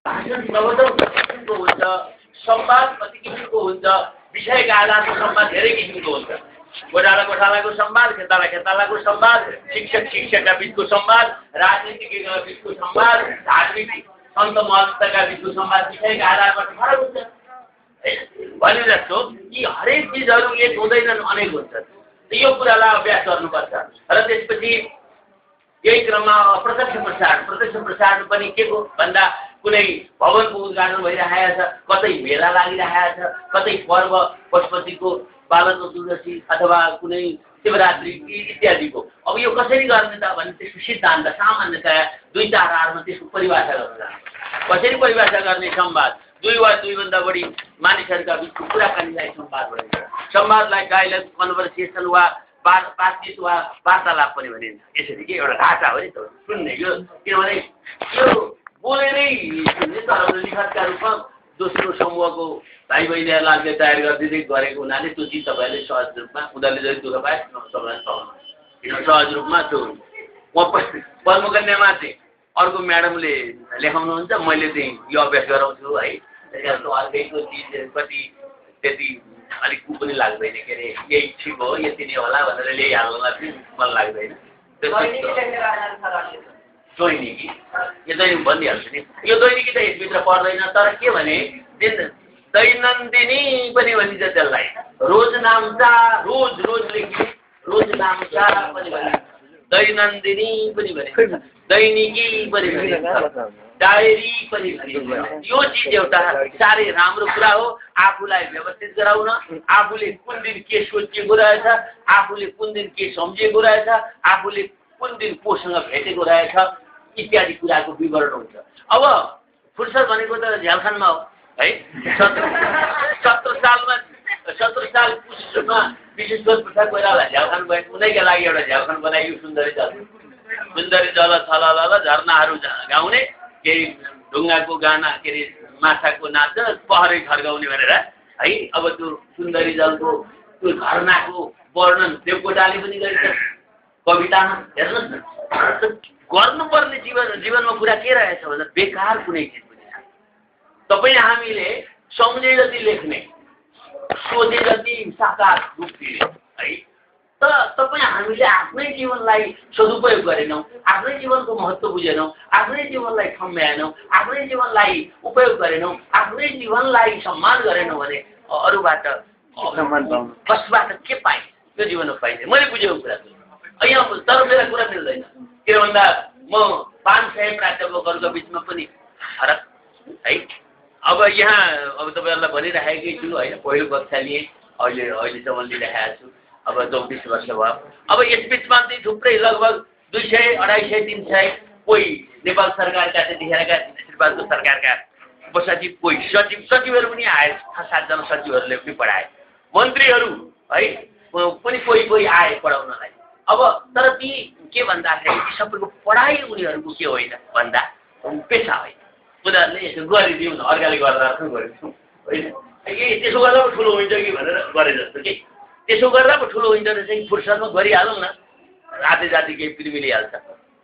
भाषण प्रबन्धन किसिमको हुन्छ, संवाद कति किसिमको हुन्छ, विषयका आधारमा संवाद धेरै किसिमको हुन्छ। गोठालाको संवाद, खेतालाको संवाद, शिक्षकका बिचको संवाद, राजनीतिज्ञका बिचको संवाद, धार्मिक सन्त महन्तका बिचको संवाद विषयका आधारमा फरक हुन्छ। भने जस्तो यी हरेक चिजहरू एक हुँदैनन्, अनेक हुन्छन्। यो कुरालाई अभ्यास गर्नुपर्छ। र त्यसपछि यही क्रममा प्रत्यक्ष प्रसारण पनि के को भन्दा कुनै भवनको उद्घाटन भइरहेको छ, कतै मेला लागिरहेको छ, कतै पर्व पशुपतिको बाल चतुर्दशी अथवा कुनै शिवरात्रि इत्यादिको। अब यो कसरी गर्ने त भने त्यसको सिद्धान्त सामान्यतया दुई चार आधारमा त्यसको परिभाषा गर्नु। कसरी परिभाषा गर्ने? संवाद, दुई वा दुईभन्दा बढी मानिसहरूका बिचको कुराकानीलाई संवाद भनिन्छ। संवादलाई डायलग, कन्भर्सेसन वा बातचित वा वार्तालाप पनि भनिन्छ। यसरी के एउटा ढाँचा हो नि त सुन्ने। यो किनभने यो बोलेरै सुन्ने, तर लिखतका रूपमा दोस्रो समूहको भाइ बहिनीहरूलाई तयार गरिदिँदै गरेको हुनाले त्यो चिज तपाईँहरूले सहज रूपमा उनीहरूले जति दुःख पाए सहज रूपमा त्यो पद्मकन्यामा चाहिँ अर्को म्याडमले लेखाउनुहुन्छ, मैले चाहिँ यो अभ्यास गराउँछु है। अर्कैको चिज कति त्यति अलिक ऊ पनि लाग्दैन, के अरे यही ठिक हो यति नै होला भनेर ल्याइहाल्नुलाई पनि मन लाग्दैन। दैनिकी यो दैनिक भनिहाल्छु नि। यो दैनिकी त यसभित्र पर्दैन, तर के भने दैनन्दिनी पनि भनिन्छ त्यसलाई। रोजनाम्चा, रोज लेखिने रोजनाम्चा पनि भनिन्छ, दैनन्दिनी पनि भनिन्छ, दैनिकी पनि भनिन्छ, डायरी पनि भनिन्छ। यो चिज एउटा साह्रै राम्रो कुरा हो। आफूलाई व्यवस्थित गराउन, आफूले कुन दिन के सोचिएको रहेछ, आफूले कुन दिन के सम्झिएको रहेछ, आफूले कुन दिन कोसँग भेटेको रहेछ इत्यादि कुराको विवरण हुन्छ। अब फुर्सद भनेको त झ्यालखानमा हो है। 17 साल पुसमा विश्वेश्वर प्रसाद कोइराला झ्यालखान गए। उनैका लागि एउटा झ्यालखान बनाइयो, सुन्दरी जल थल झरनाहरू गाउने, केही ढुङ्गाको गाना, के अरे माछाको नाच, पहरै खर्गाउने भनेर है। अब त्यो सुन्दरी जलको त्यो झरनाको वर्णन देवकोटाले पनि गरेछ कवितामा। हेर्नुहोस् न, गर्नुपर्ने जीवनमा कुरा के रहेछ भन्दा बेकार कुनै चिज पनि छैन। तपाईँ हामीले सम्झे जति लेख्ने, सोचे जति साकार रूप दिने है। तर तपाईँ हामीले आफ्नै जीवनलाई सदुपयोग गरेनौँ, आफ्नै जीवनको महत्त्व बुझेनौँ, आफ्नै जीवनलाई ठम्ब्याएनौँ, आफ्नै जीवनलाई उपयोग गरेनौँ, आफ्नै जीवनलाई सम्मान गरेनौँ भने अरूबाट कसबाट के पाइन्छ? त्यो जीवनमा पाइन्छ। मैले बुझेको कुरा यहाँ, तर मेरो कुरा मिल्दैन। किन भन्दा म 500 प्राध्यापकहरूको बिचमा पनि फरक है। अब यहाँ अब तपाईँहरूलाई भनिराखेकै छु होइन, पहिलो कक्षा लिएँ, अहिलेसम्म लिइरहेको छु। अब 24 वर्ष भयो। अब यस बिचमा चाहिँ थुप्रै लगभग 200, 250, 300 कोही नेपाल सरकारका त्यतिखेरका श्रीपादको सरकारका उपसचिव, कोही सचिवहरू पनि आए, 6-7 जना सचिवहरूले पनि पढाए, मन्त्रीहरू है पनि कोही आए पढाउनलाई। अब तर ती के भन्दाखेरि ती सबैको पढाइ उनीहरूको के होइन भन्दा पेसा होइन। उनीहरूले यसो गरिदिउँ, अर्काले गर्दा गरिदिउँ होइन, त्यसो गर्दा पो ठुलो हुन्छ कि भनेर गरे जस्तो कि त्यसो गर्दा पो ठुलो हुन्छ रहेछ कि फुर्सदमा गरिहालौँ न, राते जाति केही पनि मिलिहाल्छ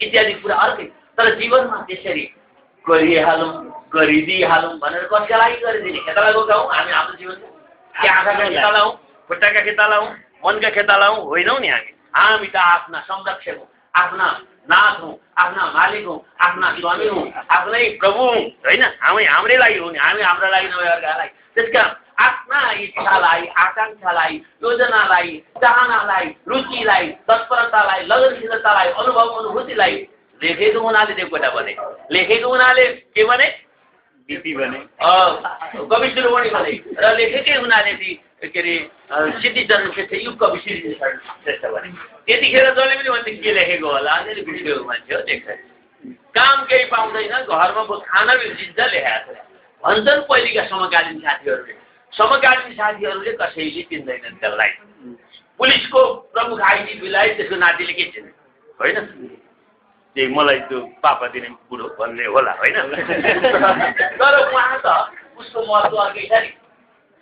इत्यादि कुरा अर्कै। तर जीवनमा त्यसरी गरिदिइहालौँ भनेर कसका लागि गरिदिने? खेतालाको गाउँ हामी, हाम्रो जीवन के आँखाका खेताला हौँ, खुट्टाका खेताला हौँ, मनका खेताला हौँ होइनौँ नि हामी त आफ्ना संरक्षक हौँ, आफ्ना नाथ हौँ, आफ्ना मालिक हौँ, आफ्ना स्वामी हौँ, आफ्नै प्रभु हौँ होइन। हाम्रै लागि हो नि, हामी हाम्रो लागि नभए अर्कालाई। त्यसका आफ्ना इच्छालाई, आकाङ्क्षालाई, योजनालाई, चाहनालाई, रुचिलाई, तत्परतालाई, लगनशीलतालाई, अनुभूतिलाई लेखेको हुनाले देवकोटा बने, लेखेको हुनाले के बने? नीति बने, कवि शिरोमणि बने, र लेखेकै हुनाले के अरे सिद्धिचरण श्रेष्ठ युग कवि सिद्धिचरण श्रेष्ठ बने। त्यतिखेर जसले पनि भन्थे के लेखेको होला, अलिअलि बिर्सेको मान्छे हो, देख्छ काम केही पाउँदैन, घरमा खाना बिर्सिन्छ लेखाएको छ भन्छन् पहिलेका समकालीन साथीहरूले। समकालीन साथीहरूले कसैले चिन्दैनन् त्यसलाई। पुलिसको प्रमुख आइजिपीलाई त्यसको नातिले के चिन्ने होइन, त्यही मलाई त्यो पापा दिने बुढो भन्ने होला होइन। तर उहाँ त उसको महत्त्व अर्कै छ नि।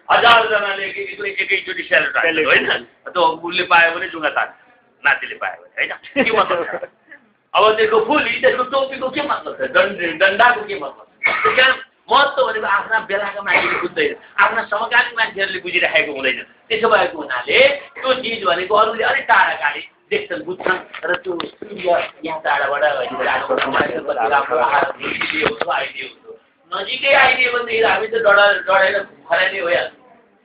1000 जनाले एकैचोटि सेलेक्ट हाल्छ होइन, त्यो उसले पायो भने जुङ्गा तान्छ, नातिले पायो भने होइन, के मतलब छ? अब त्यसको फुली, त्यसको टोपीको के मतलब छ? डन्डाको के मतलब छ? त्यस कारण महत्त्व भनेको आफ्ना बेलाका मान्छेले बुझ्दैन, आफ्ना समकालीन मान्छेहरूले बुझिराखेको हुँदैन। त्यसो भएको हुनाले त्यो चिज भनेको अरूले अलिक टाढा काले देख्छन् बुझ्छन् र त्यो सूर्य यहाँ टाढाबाट नजिकै आइदियो भनेदेखि हामी त डढेर खराइने भइहाल्छ।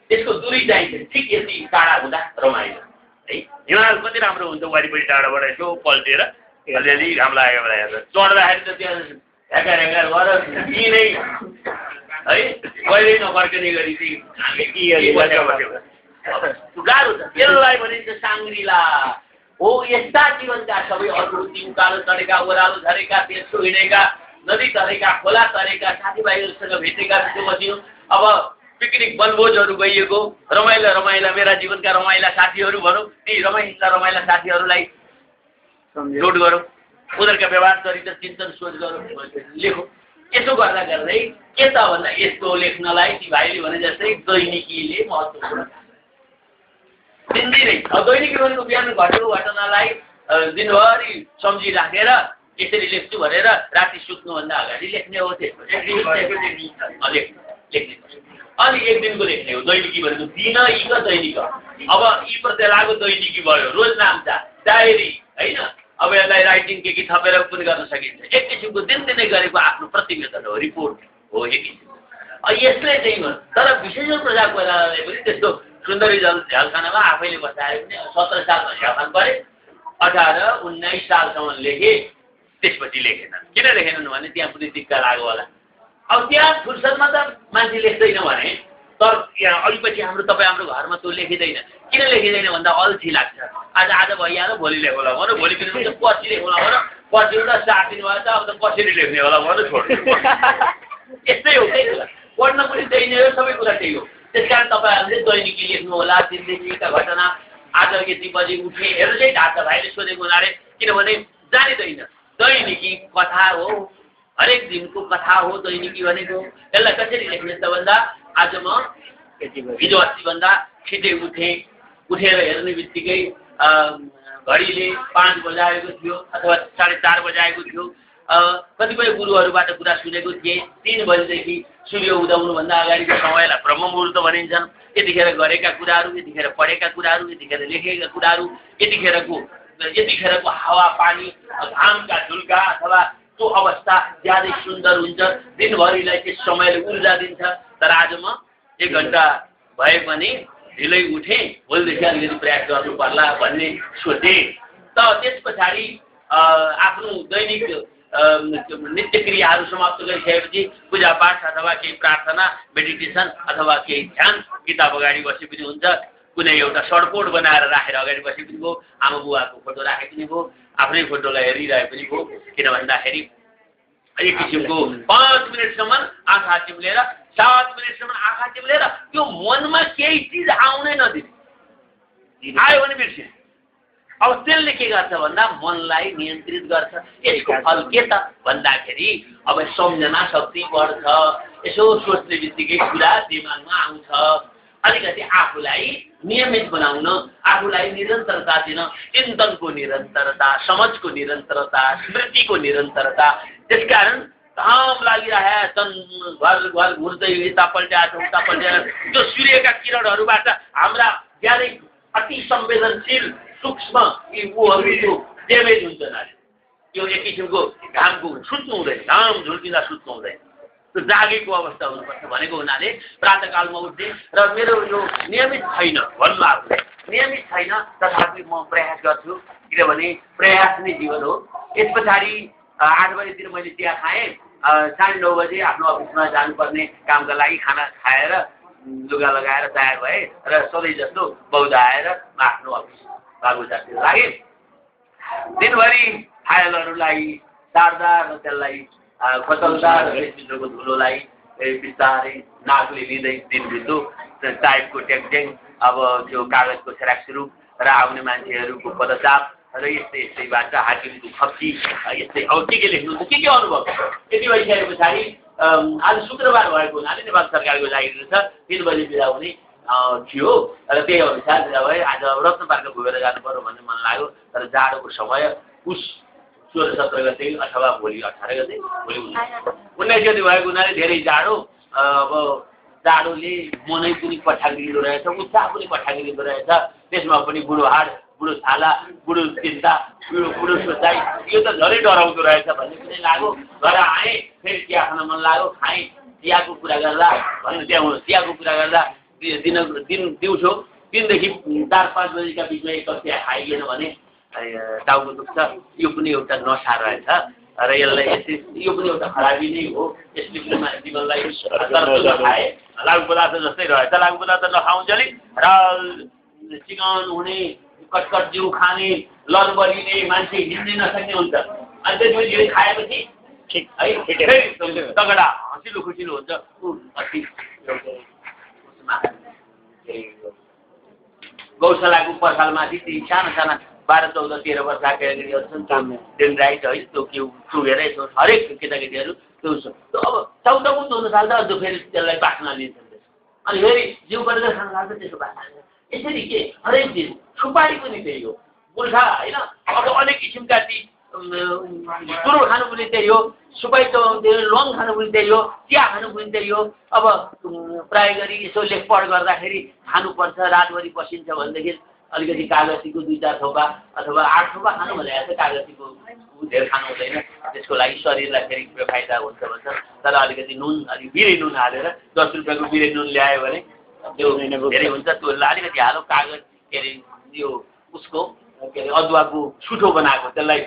त्यसको दूरी चाहिन्छ ठिक यति टाढा हुँदा रमाइलो है। हिमाल कति राम्रो हुन्छ वरिपरि टाढाबाट यसो पल्टेर अलिअलि घाम लागेको बेला हेर्दा चढ्दाखेरि त त्यहाँ हेकार हेकार गरेर दिनै है कहिल्यै नफर्कने गरी गाह्रो छ। त्यसलाई भनिन्छ साङ्ग्रिला हो। यस्ता जीवनका सबै अनुभूति उकालो चढेका ओह्रालो झरेका तेर्सो हिँडेका नदी तरेका खोला तरेका साथीभाइहरूसँग भेटेका बस्यौँ। अब पिकनिक वनभोजहरू गइएको रमाइला रमाइला मेरा जीवनका रमाइला साथीहरू भनौँ, ती रमाइला साथीहरूलाई नोट गरौँ, उनीहरूका व्यवहार चरित्र चिन्तन सोच गरौँ, लेखौँ। यसो गर्दा गर्दै के त भन्दा यस्तो लेख्नलाई ती भाइले भने जस्तै दैनिकीले महत्त्वपूर्ण दिनदिनै दैनिकी भनेको बिहान घटेको घटनालाई दिनभरि सम्झिराखेर यसरी लेख्छु भनेर राति सुत्नुभन्दा अगाडि लेख्ने हो। लेख्ने अनि एक दिनको लेख्ने हो दैनिकी भनेको। दिन यी दैनिक अब यी प्रति लागु दैनिकी भयो, रोज नाम्चा डायरी होइन। अब यसलाई राइटिङ के थपेर पनि गर्न सकिन्छ। एक किसिमको दिनदिनै गरेको आफ्नो प्रतिवेदन हो, रिपोर्ट हो एक किसिमको। यसले चाहिँ तर विशेष प्रजा कोइरालाले पनि त्यस्तो सुन्दरी झ्यालखानामा आफैले बसाएर पनि 17 सालमा झ्यालखान परे, 18-19 सालसम्म लेखे, त्यसपछि लेखेनन्। किन लेखेनन् भने त्यहाँ पनि दिक्क लाग्यो होला। अब त्यहाँ फुर्सदमा त मान्छे लेख्दैन भने, तर यहाँ अलिपछि हाम्रो घरमा त्यो लेखिँदैन। किन लेखिँदैन भन्दा अल्छी लाग्छ। आज भइहाल्यो भोलि लेखौँला भनौँ, भोलि पनि पछि लेखौँला भनौँ, पछि एउटा 7 दिन भयो त अब त कसरी लेख्ने होला भनौँ छोड्नु। यस्तै हो त्यही कुरा, पढ्न पनि त्यही नै हो, सबै कुरा त्यही हो। त्यस कारण तपाईँहरूले दैनिकी लेख्नु होला, दिनदेखिका घटना, आज यति बजी उठे हेर्नु चाहिँ ढाका भाइले सोधेको हुनाले, किनभने जानिँदैन। दैनिकी कथा हो, हरेक दिनको कथा हो दैनिकी भनेको। यसलाई कसरी लेख्ने त भन्दा आज म हिजो अस्तिभन्दा छिटै उठेर हेर्ने बित्तिकै घडीले 5 बजाएको थियो अथवा 4:30 बजाएको थियो। कतिपय गुरुहरूबाट कुरा सुनेको थिएँ 3 बजेदेखि सूर्य उदाउनुभन्दा अगाडिको समयलाई ब्रह्म मुहुर्त भनिन्छन्। यतिखेर गरेका कुराहरू, यतिखेर पढेका कुराहरू, यतिखेर लेखेका कुराहरू, यतिखेरको हावापानी, घामका झुल्का अथवा त्यो अवस्था ज्यादै सुन्दर हुन्छ। दिनभरिलाई त्यस समयले ऊर्जा दिन्छ। तर आज म 1 घन्टा भए पनि ढिलै उठेँ, भोलिदेखि अलिकति प्रयास गर्नु पर्ला भन्ने सोचेँ। त त्यस पछाडि आफ्नो दैनिक नित्य क्रियाहरू समाप्त गरिसकेपछि पूजापाठ अथवा केही प्रार्थना, मेडिटेसन अथवा केही ध्यान, किताब अगाडि बसे पनि हुन्छ। कुनै एउटा सर्टकोट बनाएर राखेर अगाडि बसे पनि भयो, आमा बुवाको फोटो राखे पनि भयो, आफ्नै फोटोलाई हेरिरहे पनि भयो। किन भन्दाखेरि एक किसिमको 5 मिनटसम्म आँखा चिम्लेर, 7 मिनटसम्म आँखा चिम्लेर त्यो मनमा केही चिज आउनै नदिने, आयो भने बिर्सिने। अब त्यसले के गर्छ भन्दा मनलाई नियन्त्रित गर्छ। यसको फल के त भन्दाखेरि अब सम्झना शक्ति बढ्छ। यसो सोच्ने बित्तिकै कुरा दिमागमा आउँछ। अलिकति आफूलाई नियमित बनाउन, आफूलाई निरन्तरता दिन, चिन्तनको निरन्तरता, समझको निरन्तरता, स्मृतिको निरन्तरता। त्यसकारण घाम लागिरहेछन्, घर घुर्दै यता पल्ट्याएर उता पल्ट्याएर त्यो सूर्यका किरणहरूबाट हाम्रा ज्यादै अति संवेदनशील सूक्ष्म ऊहरू ड्यामेज हुन्छन्। त्यो एक किसिमको घामको सुत्नु हुँदैन, घाम झुल्किँदा सुत्नु हुँदैन, त्यो जागेको अवस्था हुनुपर्छ भनेको हुनाले प्रातःकालमा उठ्ने। र मेरो यो नियमित छैन भन्नु, आफूले नियमित छैन, तथापि म प्रयास गर्छु, किनभने प्रयास नै जीवन हो। यस पछाडि 8 बजेतिर मैले चिया खाएँ, 9:30 बजे आफ्नो अफिसमा जानुपर्ने कामका लागि खाना खाएर लुगा लगाएर तयार भएँ र सधैँ जस्तो बौद्ध आएर म आफ्नो अफिस बाबुजातिर लागेँ। दिनभरि फाइलहरूलाई सार्दा र त्यसलाई खोतल्दा र त्यसभित्रको धुलोलाई बिस्तारै नाकले लिँदै दिन बित्यो। टाइपको ट्याङट्याङ, अब त्यो कागजको सेराक्स सुरु र आउने मान्छेहरूको पदचाप र यस्तैबाट हाकिमको खप्ची, यस्तै अब के लेख्नुहुन्छ, के अनुभव यति भइसके पछाडि आज शुक्रबार भएको हुनाले नेपाल सरकारको जागिर छ, 3 बजे बिदा हुने थियो र त्यही अनुसार बिदा भए। आज रत्न पार्क घुमेर जानु पर्यो भन्ने मन लाग्यो, तर जाडोको समय उस 16-17 गते अथवा भोलि 18 गते भोलि 19 गते भएको हुनाले धेरै जाडो अब जाडोले मनै पनि पठागिँदो रहेछ उत्साह पनि पठागिँदो रहेछ त्यसमा पनि बुढो हाड बुढो छाला बुढो चिन्ता बुढो सोचाइ यो त झनै डराउँदो रहेछ भन्ने पनि लाग्यो घर आएँ फेरि चिया खान मन लाग्यो खाएँ चियाको कुरा गर्दा भन्नु त्यहाँ चियाको कुरा गर्दा दिउँसो 3 देखि 4-5 बजीका बिचमा एक कप चिया खाइएन भने टाउको दुख्छ यो पनि एउटा नशा रहेछ र यसलाई यो पनि एउटा खराबी नै हो यसले जीवनलाई खाए लागु पदार्थ जस्तै रहेछ लागु पदार्थ नखाउन्जेली र चिकन हुने कटकट जिउ खाने लरबरिने मान्छे हिँड्नै नसक्ने हुन्छ अनि त्यसपछि खाएपछि है तगडा हँसिलो खुसिलो हुन्छ गौशालाको पर्खालमाथि ती साना साना 12-14-13 वर्षका केटाकेटीहरू छन् डेन्ड्राइट है त्यो के चुगेर यसो हरेक केटाकेटीहरू त्यो अब 14-15 साल त फेरि त्यसलाई बाँच्न लिन्छन् अनि फेरि जिउ गरेर खान लाग्छ त्यसको बाँच्न यसरी के हरेक दिन सुपारी पनि त्यही हो गुल्खा होइन अब अनेक किसिमका ती सुरो खानु पनि त्यही हो सुपारी चलाउनु लङ खानु पनि त्यही हो चिया खानु पनि त्यही हो अब प्राय गरी यसो लेखपढ गर्दाखेरि खानुपर्छ रातभरि बसिन्छ भनेदेखि अलिकति कागतीको 2-4 थोपा अथवा 8 थोपा खानु भनेर चाहिँ कागतीको धेर खानु हुँदैन त्यसको लागि शरीरलाई फेरि बेफाइदा हुन्छ भन्छ तर अलिकति नुन अलिक बिरे नुन हालेर 10 रुपियाँको बिरे नुन ल्यायो भने त्यो धेरै हुन्छ त्यो अलिकति हालो कागज के अरे यो उसको के अरे अदुवाको सुठो बनाएको त्यसलाई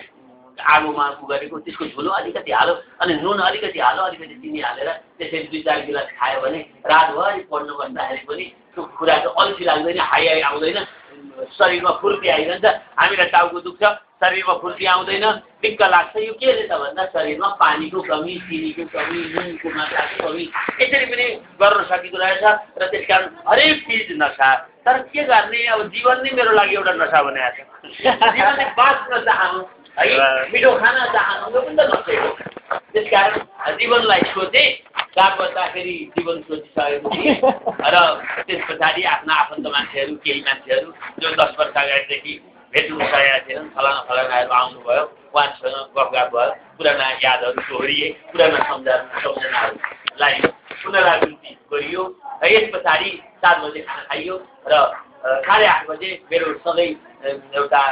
आगोमा गरेको त्यसको झुलो अलिकति हालो अनि नुन अलिकति हालो अलिकति चिनी हालेर त्यसरी 2-4 गिलास खायो भने रातभरि पढ्नु बस्दाखेरि पनि त्यो कुराको अल्छी लाग्दैन हाई आउँदैन शरीरमा फुर्ती आइरहन्छ हामीलाई टाउको दुख्छ शरीरमा फुर्ती आउँदैन दिक्क लाग्छ यो के रहेछ भन्दा शरीरमा पानीको कमी चिनीको कमी नुनको मात्राको कमी यसरी पनि गर्न सकिँदो रहेछ र त्यसकारण हरेक चिज नशा तर के गर्ने अब जीवन नै मेरो लागि एउटा नशा बनाएको छ जीवनले बाँच्न चाहनु है मिठो खान चाहनु यो पनि त नशै हो त्यसकारण जीवनलाई सोचे चार बज्दाखेरि जीवन सोचिसकेपछि र त्यस पछाडि आफ्ना आफन्त मान्छेहरू केही मान्छेहरू जो 10 वर्ष अगाडिदेखि भेट्नु सकेका थिएनन् फलानाहरू आउनुभयो उहाँसँग गफगाफ भयो पुराना यादहरू दोहोरिए पुराना सम्झनाहरूलाई पुनरावृत्ति गरियो र यस पछाडि 7 बजे खाना खाइयो र 8:30 बजे मेरो सधैँ एउटा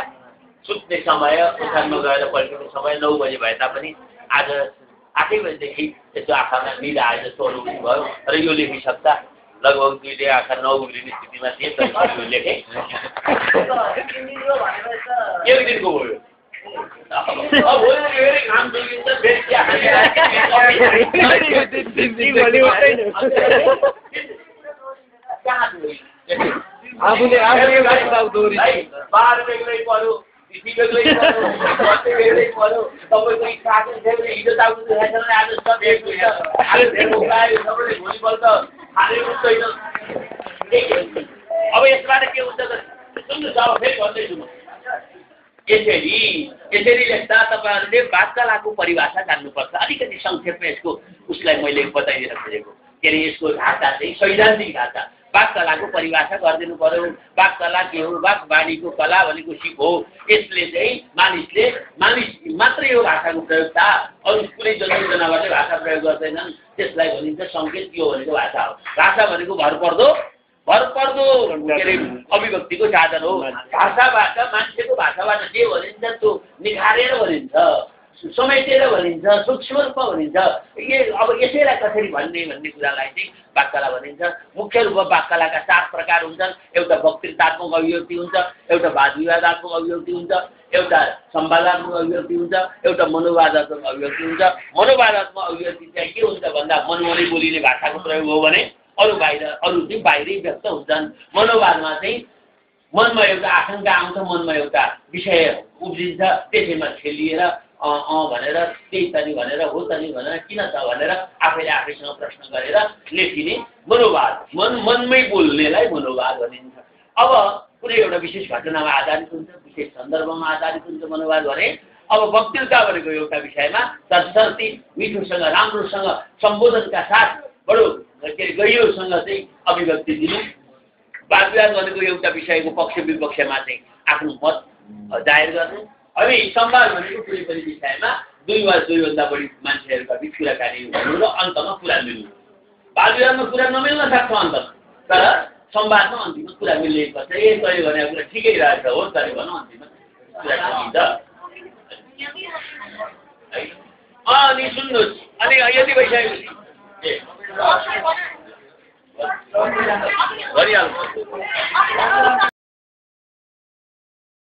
सुत्ने समय ओछ्यानमा गएर पल्टिने समय 9 बजे भए तापनि आज 8 बजेदेखि यसो आँखामा निद आए जस्तो अनुभूति भयो र यो लेखिसक्दा लगभग 2 आँखा 9 उग्रिने स्थितिमा थिएँ तर यो लेखेँ एक दिनको भयो अब फेरि काम देखिन्छ फेरि चिया बाह्र बेग्लै पऱ्यो बेग्लै पऱ्यो तपाईँको इच्छा हिजो आज सब एक सबैले भोलिपल्ट खाने छैन अब यसबाट के हुन्छ त सुन्नुहोस् अब फेरि भन्दैछु म यसरी लेख्दा तपाईँहरूले वार्तालापको परिभाषा जान्नुपर्छ अलिकति संक्षेपमा यसको उसलाई मैले बताइदिन खोजेको के अरे यसको ढाँचा चाहिँ सैद्धान्तिक ढाँचा वाक्कलाको परिभाषा गरिदिनु पर्यो वाक्कला के हो वाक्वाणीको कला भनेको सिप हो यसले चाहिँ मानिस मात्रै यो भाषाको प्रयोगता अरू कुनै जनावरले भाषा प्रयोग गर्दैनन् त्यसलाई भनिन्छ सङ्केत यो भनेको भाषा हो भाषा भनेको भरपर्दो के अरे अभिव्यक्तिको साधन हो भाषाबाट मान्छेको भाषाबाट जे भनिन्छ त्यो निखारेर भनिन्छ समेटेर भनिन्छ सूक्ष्म रूपमा भनिन्छ अब यसैलाई कसरी भन्ने भन्ने कुरालाई चाहिँ वाक्कला भनिन्छ मुख्य रूपमा वाक्कलाका 7 प्रकार हुन्छन् एउटा वक्तृत्वात्मक अभिव्यक्ति हुन्छ एउटा वाद विवादात्मक अभिव्यक्ति हुन्छ एउटा संवादात्मक अभिव्यक्ति हुन्छ एउटा मनोवादात्मक अभिव्यक्ति हुन्छ मनोवादात्मक अभिव्यक्ति चाहिँ के हुन्छ भन्दा मनमनै बोलिने भाषाको प्रयोग हो भने अरू चाहिँ बाहिरै व्यक्त हुन्छन् मनोवादमा चाहिँ मनमा एउटा आशंका आउँछ मनमा एउटा विषय उब्जिन्छ त्यसैमा छेलिएर भनेर त्यही तनी भनेर हो तनी भनेर किन छ भनेर आफैले आफैसँग प्रश्न गरेर लेखिने मनोवाद मनमै बोल्नेलाई मनोवाद भनिन्छ अब कुनै एउटा विशेष घटनामा आधारित हुन्छ विशेष सन्दर्भमा आधारित हुन्छ मनोवाद भने अब वक्तृता भनेको एउटा विषयमा सरसर्ती मिठोसँग राम्रोसँग सम्बोधनका साथ बडो के अरे गहिरोसँग चाहिँ अभिव्यक्ति दिनु वाद विवाद भनेको एउटा विषयको पक्ष विपक्षमा चाहिँ आफ्नो मत जाहेर गर्नु हामी संवाद भनेको कुनै पनि विषयमा दुई वा दुईभन्दा बढी मान्छेहरूका बिच कुराकानी हुनु र अन्तमा कुरा मिल्नु। वाद विवादमा कुरा नमिल्न सक्छ अन्तमा, तर संवादमा अन्तिममा कुरा मिल्नुपर्छ। ए तैँले भनेको कुरा ठिकै रहेछ हो, तैँले भनौँ अन्तिममा कुरा सकिन्छ। अनि सुन्नुहोस्, अनि यति भइसक्यो भनिहाल्नु।